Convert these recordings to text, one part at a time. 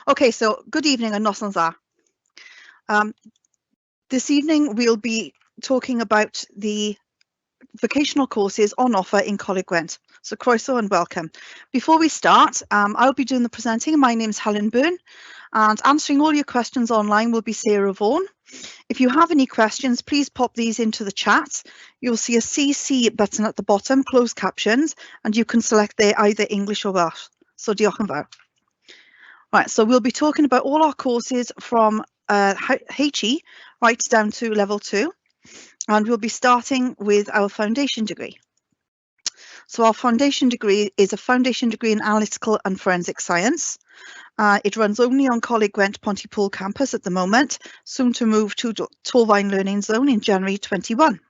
Okay, so good evening and noson dda. This evening we'll be talking about the vocational courses on offer in Coleg Gwent. So croeso and welcome. Before we start, I'll be doing the presenting. My name's Helen Byrne and answering all your questions online will be Sarah Vaughan. If you have any questions, please pop these into the chat. You'll see a CC button at the bottom, closed captions, and you can select there either English or Welsh. So diolch yn fawr. Right, so we'll be talking about all our courses from HE right down to level 2, and we'll be starting with our foundation degree. So our foundation degree is a foundation degree in analytical and forensic science. It runs only on Coleg Gwent Pontypool campus at the moment, soon to move to Torfaen Learning Zone in January 21.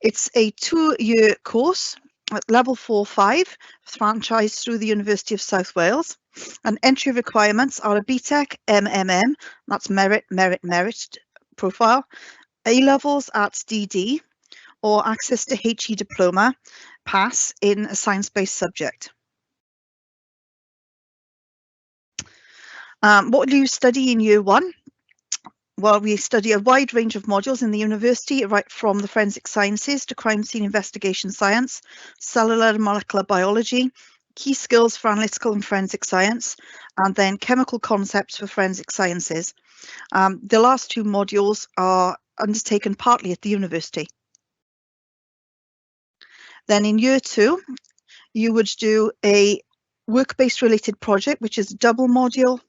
It's a 2-year course at level 4-5, franchised through the University of South Wales. And entry requirements are a BTEC, MMM, that's merit profile, A-levels at DD, or access to HE Diploma, pass in a science-based subject. What do you study in year 1? Well, we study a wide range of modules in the university, right from the forensic sciences to crime scene investigation science, cellular and molecular biology, key skills for analytical and forensic science, and then chemical concepts for forensic sciences. The last 2 modules are undertaken partly at the university. Then in year 2, you would do a work-based related project, which is a double module.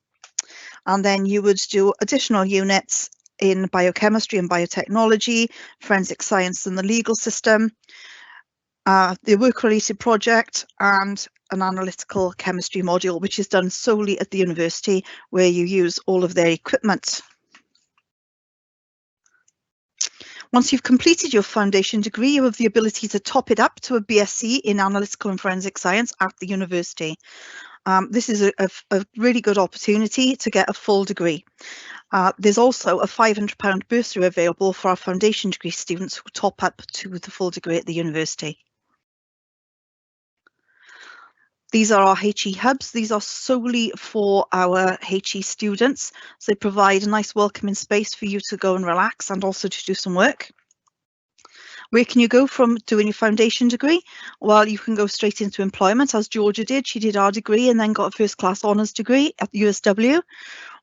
And then you would do additional units in biochemistry and biotechnology, forensic science and the legal system, the work-related project, and an analytical chemistry module, which is done solely at the university, where you use all of their equipment. Once you've completed your foundation degree, you have the ability to top it up to a BSc in analytical and forensic science at the university. This is a really good opportunity to get a full degree. There's also a £500 bursary available for our foundation degree students who top up to the full degree at the university. These are our HE hubs. These are solely for our HE students. So they provide a nice welcoming space for you to go and relax and also to do some work. Where can you go from doing your foundation degree? Well, you can go straight into employment, as Georgia did. She did our degree and then got a first-class honours degree at USW.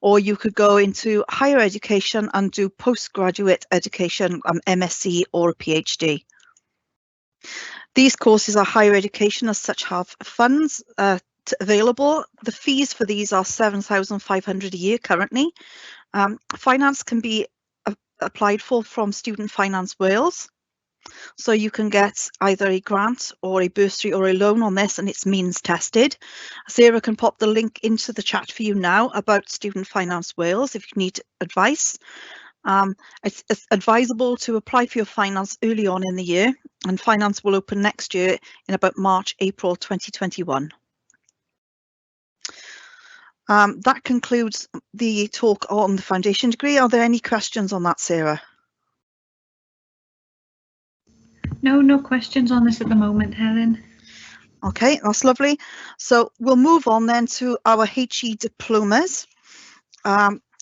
Or you could go into higher education and do postgraduate education, MSc or a PhD. These courses are higher education, as such have funds available. The fees for these are £7,500 a year currently. Finance can be applied for from Student Finance Wales. So you can get either a grant or a bursary or a loan on this, and it's means tested. Sarah can pop the link into the chat for you now about Student Finance Wales if you need advice. It's advisable to apply for your finance early on in the year, and finance will open next year in about March, April 2021. That concludes the talk on the foundation degree. Are there any questions on that, Sarah? No questions on this at the moment, Helen. Okay, that's lovely. So we'll move on then to our HE diplomas.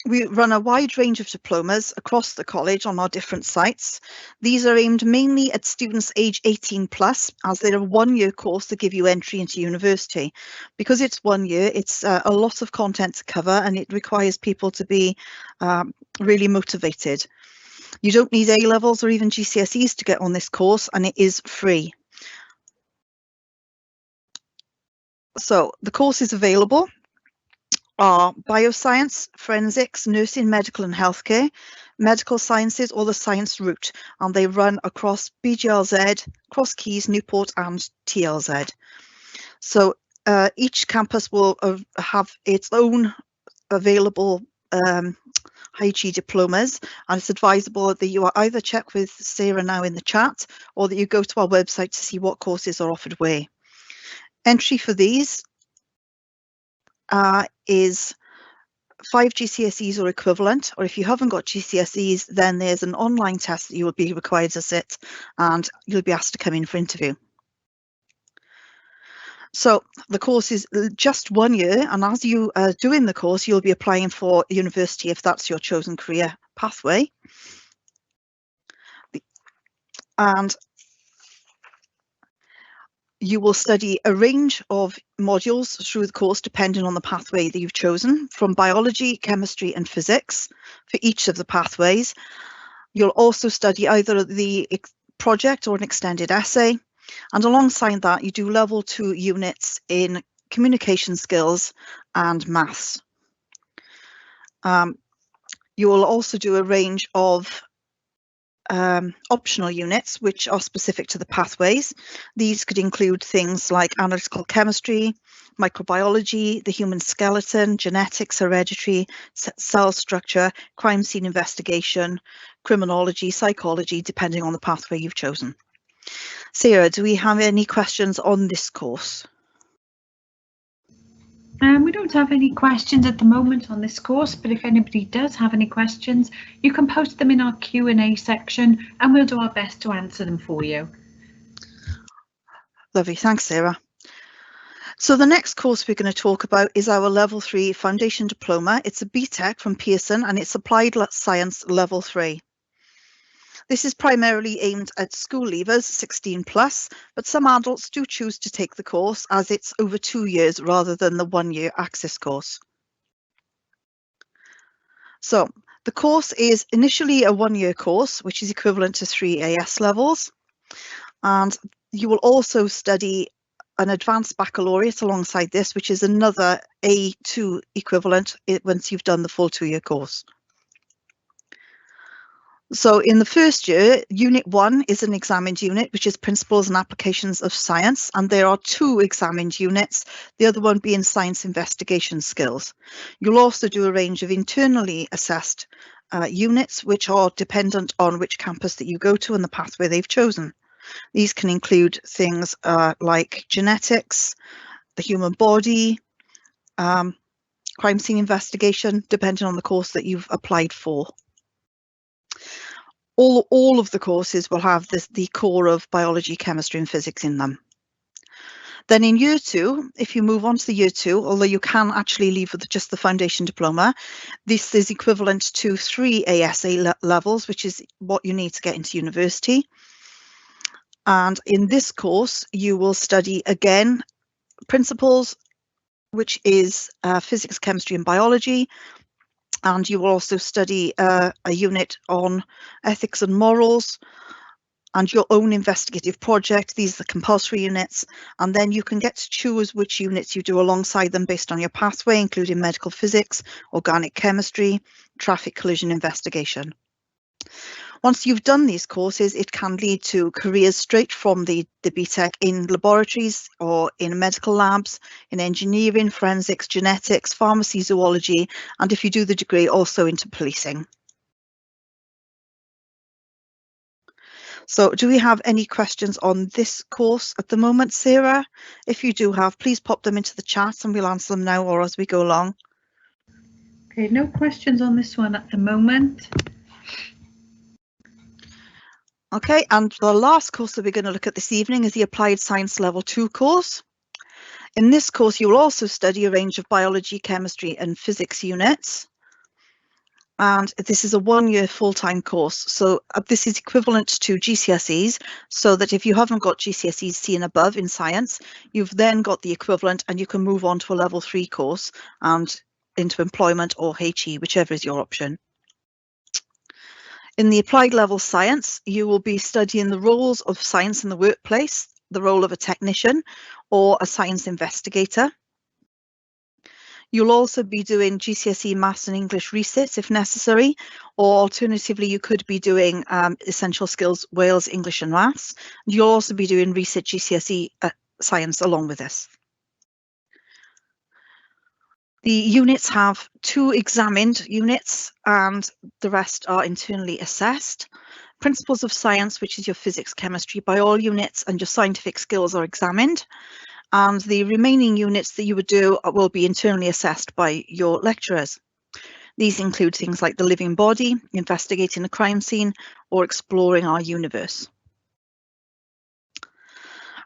We run a wide range of diplomas across the college on our different sites. These are aimed mainly at students age 18 plus, as they're a 1-year course to give you entry into university. Because it's 1 year, it's a lot of content to cover, and it requires people to be really motivated. You don't need A-levels or even GCSEs to get on this course, and it is free. So the courses available are bioscience, forensics, nursing, medical and healthcare, medical sciences, or the science route, and they run across BGLZ, Cross Keys, Newport and TLZ. So each campus will have its own available HE diplomas, and it's advisable that you either check with Sarah now in the chat or that you go to our website to see what courses are offered where. Entry for these is 5 GCSEs or equivalent, or if you haven't got GCSEs, then there's an online test that you will be required to sit and you'll be asked to come in for interview. So the course is just 1 year, and as you are doing the course, you'll be applying for university if that's your chosen career pathway. And you will study a range of modules through the course depending on the pathway that you've chosen, from biology, chemistry and physics for each of the pathways. You'll also study either the project or an extended essay, and alongside that you do level 2 units in communication skills and maths. You will also do a range of optional units which are specific to the pathways. These could include things like analytical chemistry, microbiology, the human skeleton, genetics, hereditary, cell structure, crime scene investigation, criminology, psychology, depending on the pathway you've chosen. Sarah, do we have any questions on this course? We don't have any questions at the moment on this course, but if anybody does have any questions, you can post them in our Q&A section and we'll do our best to answer them for you. Lovely, thanks Sarah. So the next course we're going to talk about is our Level 3 Foundation Diploma. It's a BTEC from Pearson and it's Applied Science Level 3. This is primarily aimed at school leavers 16 plus, but some adults do choose to take the course as it's over 2 years rather than the 1 year access course. So the course is initially a 1 year course, which is equivalent to 3 AS levels. And you will also study an advanced baccalaureate alongside this, which is another A2 equivalent once you've done the full 2 year course. So in the first year, Unit 1 is an examined unit, which is Principles and Applications of Science, and there are 2 examined units, the other one being Science Investigation Skills. You'll also do a range of internally assessed units, which are dependent on which campus that you go to and the pathway they've chosen. These can include things like genetics, the human body, crime scene investigation, depending on the course that you've applied for. All of the courses will have the core of biology, chemistry and physics in them. Then in year 2, if you move on to the year 2, although you can actually leave with just the foundation diploma, this is equivalent to 3 ASA levels, which is what you need to get into university. And in this course, you will study again principles, which is physics, chemistry and biology. And you will also study a unit on ethics and morals and your own investigative project. These are the compulsory units, and then you can get to choose which units you do alongside them based on your pathway, including medical physics, organic chemistry, traffic collision investigation. Once you've done these courses, it can lead to careers straight from the BTEC in laboratories or in medical labs, in engineering, forensics, genetics, pharmacy, zoology, and if you do the degree, also into policing. So do we have any questions on this course at the moment, Sarah? If you do have, please pop them into the chat and we'll answer them now or as we go along. Okay, no questions on this one at the moment. Okay, and the last course that we're going to look at this evening is the Applied Science Level 2 course. In this course, you will also study a range of biology, chemistry and physics units. And this is a 1 year full-time course. So this is equivalent to GCSEs, so that if you haven't got GCSEs C and above in science, you've then got the equivalent and you can move on to a level 3 course and into employment or HE, whichever is your option. In the applied level science, you will be studying the roles of science in the workplace, the role of a technician or a science investigator. You'll also be doing GCSE Maths and English resits if necessary, or alternatively you could be doing Essential Skills Wales English and Maths. You'll also be doing resit GCSE Science along with this. The units have 2 examined units and the rest are internally assessed. Principles of Science, which is your physics, chemistry, bio units, and your scientific skills are examined. And the remaining units that you would do will be internally assessed by your lecturers. These include things like the living body, investigating a crime scene, or exploring our universe.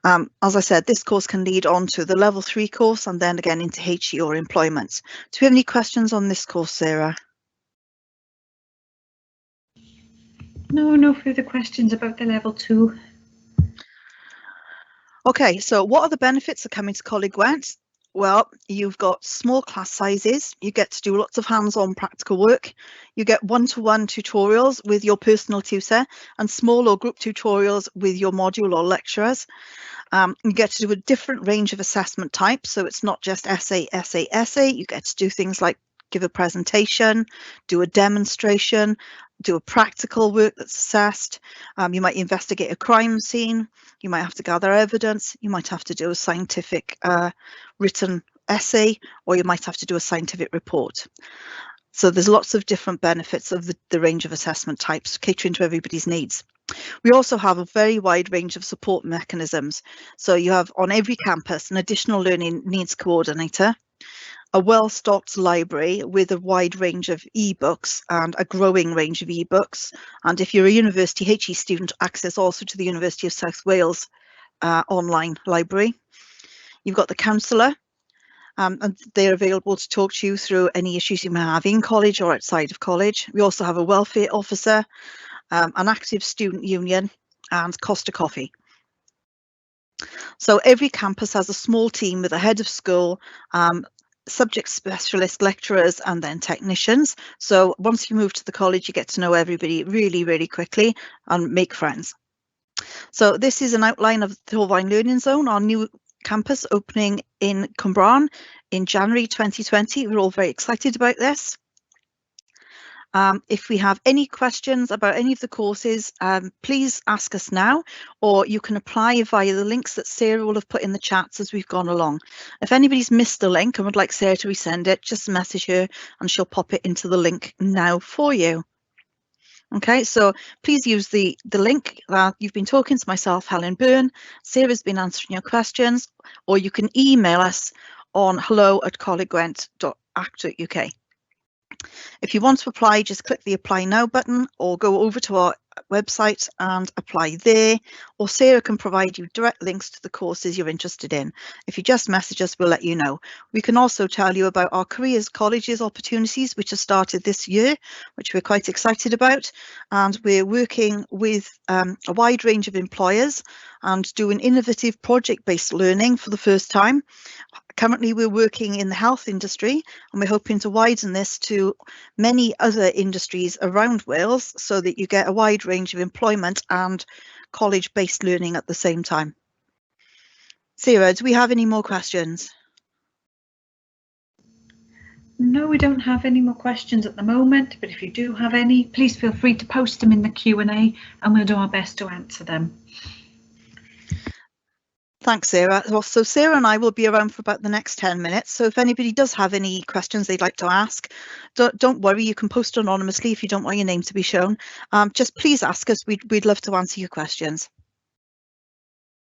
As I said, this course can lead on to the level 3 course and then again into HE or employment. Do we have any questions on this course, Sarah? No further questions about the level 2. Okay, so what are the benefits of coming to Coleg Gwent? Well, you've got small class sizes, you get to do lots of hands-on practical work, you get one-to-one tutorials with your personal tutor and small or group tutorials with your module or lecturers. You get to do a different range of assessment types, so it's not just essay, essay, essay. You get to do things like give a presentation, do a demonstration, do a practical work that's assessed. You might investigate a crime scene, you might have to gather evidence, you might have to do a scientific written essay, or you might have to do a scientific report. So there's lots of different benefits of the range of assessment types, catering to everybody's needs. We also have a very wide range of support mechanisms. So you have on every campus an additional learning needs coordinator, a well-stocked library with a wide range of ebooks and a growing range of ebooks. And if you're a university HE student, access also to the University of South Wales online library. You've got the counsellor, and they're available to talk to you through any issues you may have in college or outside of college. We also have a welfare officer, an active student union, and Costa Coffee. So every campus has a small team with a head of school, subject specialist lecturers, and then technicians. So once you move to the college, you get to know everybody really, really quickly and make friends. So this is an outline of the Torfaen Learning Zone, our new campus opening in Cwmbran in January 2020. We're all very excited about this. If we have any questions about any of the courses, please ask us now, or you can apply via the links that Sarah will have put in the chats as we've gone along. If anybody's missed the link and would like Sarah to resend it, just message her and she'll pop it into the link now for you. Okay, so please use the link. You've been talking to myself, Helen Byrne. Sarah's been answering your questions, or you can email us on hello@colegwent.ac.uk. If you want to apply, just click the apply now button or go over to our website and apply there, or Sarah can provide you direct links to the courses you're interested in. If you just message us, we'll let you know. We can also tell you about our careers colleges opportunities, which have started this year, which we're quite excited about, and we're working with a wide range of employers and doing innovative project-based learning for the first time. Currently, we're working in the health industry, and we're hoping to widen this to many other industries around Wales so that you get a wide range of employment and college-based learning at the same time. Sarah, do we have any more questions? No, we don't have any more questions at the moment, but if you do have any, please feel free to post them in the Q&A and we'll do our best to answer them. Thanks, Sarah. So Sarah and I will be around for about the next 10 minutes. So if anybody does have any questions they'd like to ask, don't worry, you can post anonymously if you don't want your name to be shown. Just please ask us. We'd love to answer your questions.